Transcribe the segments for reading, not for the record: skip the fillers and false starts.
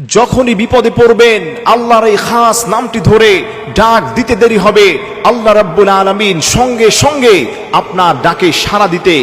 যখনই বিপদে পড়বেন আল্লাহর এই খাস নামটি ধরে ডাক দিতে দেরি হবে, আল্লাহ রাব্বুল আলামিন সঙ্গে সঙ্গে আপনার ডাকে সাড়া দিতে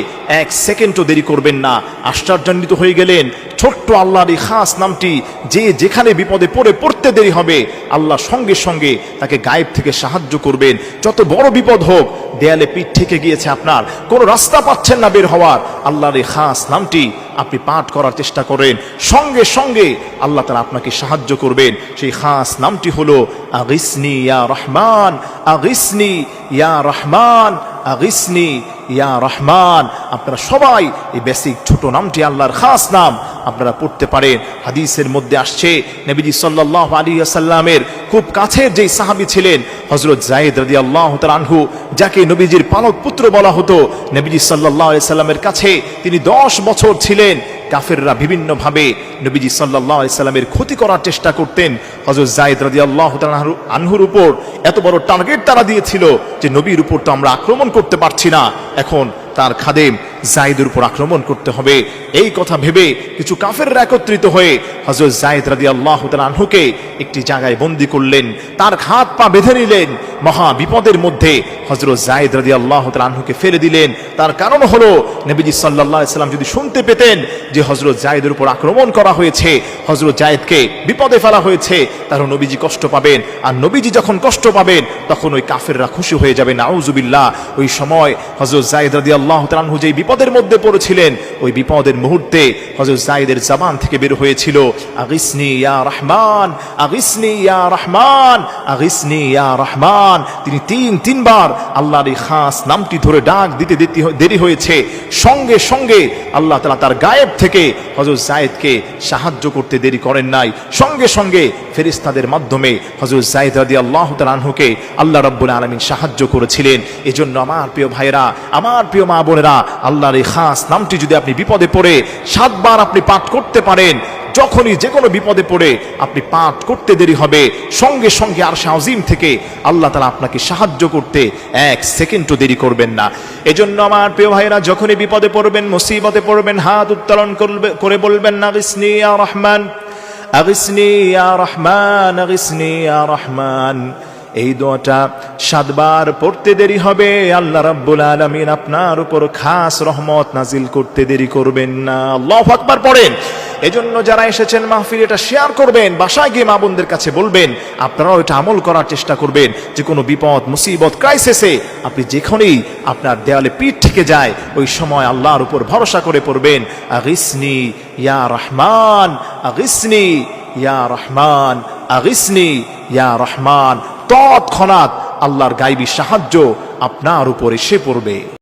এক সেকেন্ডও দেরি করবেন না। আশ্চর্যান্বিত হয়ে গেলেন, ছোট্ট আল্লাহর এই খাস নামটি যে যেখানে বিপদে পড়তে দেরি হবে আল্লাহ সঙ্গে সঙ্গে তাকে গায়েব থেকে সাহায্য করবেন। যত বড় বিপদ হোক, দেয়ালে পিঠ থেকে গিয়েছে, আপনার কোনো রাস্তা পাচ্ছেন না বের হওয়ার, আল্লাহর এই খাস নামটি আপনি পাঠ করার চেষ্টা করেন, সঙ্গে সঙ্গে আল্লাহ তাআলা আপনাকে সাহায্য করবেন। সেই খাস নামটি হলো আগিসনি ইয়া রহমান, আগিসনি ইয়া রহমান, আগিসনি ইয়া রহমান। আপনারা সবাই এই বেসিক ছোট নামটি, আল্লাহর খাস নাম, আপনারা পড়তে পারেন। হাদিসের মধ্যে আসছে, নবীজি সাল্লাল্লাহু আলাইহি ওয়াসাল্লামের খুব কাছের যেই সাহাবী ছিলেন হযরত যায়েদ রাদিয়াল্লাহু তাআলা আনহু, যাকে নবীজির পালক পুত্র বলা হতো, নবীজি সাল্লাল্লাহু আলাইহি সাল্লামের কাছে তিনি 10 বছর ছিলেন। কাফেররা বিভিন্ন ভাবে নবীজি সাল্লাল্লাহু আলাইহি সাল্লামের ক্ষতি করার চেষ্টা করতেন। হযরত যায়েদ রাদিয়াল্লাহু তাআলা আনহুর উপর এত বড় টার্গেট তারা দিয়েছিল যে নবীর উপর তো আমরা আক্রমণ করতে পারছি না, এখন তার খাদেম যায়েদের উপর আক্রমণ করতে হবে। এই কথা ভেবে কিছু কাফেররা একত্রিত হয়ে হযরত যায়েদ রাদিয়াল্লাহু তাআলা আনহুকে একটি জায়গায় বন্দী করলেন, তার হাত পা বেঁধে নিলেন। মহা বিপদের মধ্যে হযরত যায়েদ রাদিয়াল্লাহু তাআলা আনহুকে ফেলে দিলেন। তার কারণ হলো, নবীজি সাল্লাল্লাহু আলাইহি সাল্লাম যদি শুনতে পেতেন যে হযরত যায়েদের উপর আক্রমণ করা হয়েছে, হযরত যায়েদকে বিপদে ফেলা হয়েছে, তাহলে নবীজি কষ্ট পাবেন। আর নবীজি যখন কষ্ট পাবেন তখন ওই কাফেররা খুশি হয়ে যাবে, নাউজুবিল্লাহ। ওই সময় হযরত যায়েদ রাদিয়াল্লাহু তাআলা আনহু যেই বিপদের মধ্যে পড়েছিলেন, ওই বিপদের মুহূর্তে হযরত যায়েদের জবান থেকে বের হয়েছিল আগিসনি ইয়া রহমান, আগিসনি ইয়া রহমান, আগিসনি ইয়া রহমান। তিনি তিনবার আল্লাহর এই খাস নামটি ধরে ডাক দিতে দেরি হয়েছে, সঙ্গে সঙ্গে আল্লাহ তাআলা তার গায়েব থেকে হযরত যায়েদকে সাহায্য করতে দেরি করেন নাই। সঙ্গে সঙ্গে ফেরেশতাদের মাধ্যমে হযরত যায়েদ রাদিয়াল্লাহু তাআলা আনহুকে আল্লাহ রাব্বুল আলামিন সাহায্য করেছিলেন। এজন্য আমার প্রিয় ভাইরা, আমার প্রিয় মা বোনেরা, আল্লাহর এই খাস নামটি যদি আপনি বিপদে পড়ে 7 বার আপনি পাঠ করতে পারেন, যখনই যে কোনো বিপদে পড়ে আপনি পাঠ করতে দেরি হবে, সঙ্গে সঙ্গে আরশে আজিম থেকে আল্লাহ তাআলা আপনাকে সাহায্য করতে এক সেকেন্ডও দেরি করবেন না। এজন্য আমার প্রিয় ভাইরা, যখনই বিপদে পড়বেন, মুসিবতে পড়বেন, হাত উত্তোলন করে বলবেন আগিসনি ইয়া রহমান, আগিসনি ইয়া রহমান, আগিসনি ইয়া রহমান। এই দোয়াটা 7 বার পড়তে দেরি হবে, আল্লাহ রাব্বুল আলামিন আপনার উপর খাস রহমত নাজিল করতে দেরি করবেন না। আল্লাহু আকবার পড়েন। এজন্য যারা এসেছেন মাহফিলে, এটা শেয়ার করবেন, বাসায় গিয়ে মা বোনদের কাছে বলবেন, আপনারাও এটা আমল করার চেষ্টা করবেন। যে কোনো বিপদ, মুসিবত, ক্রাইসিসে আপনি যেখানেই আপনার দেয়ালে পিঠ থেকে যায়, ওই সময় আল্লাহর উপর ভরসা করে পড়বেন আগিসনি ইয়া রহমান, আগিসনি ইয়া রহমান, আগিসনি ইয়া রহমান। তৎক্ষণাৎ আল্লাহর গায়বী সাহায্য আপনার উপর এসে পড়বে।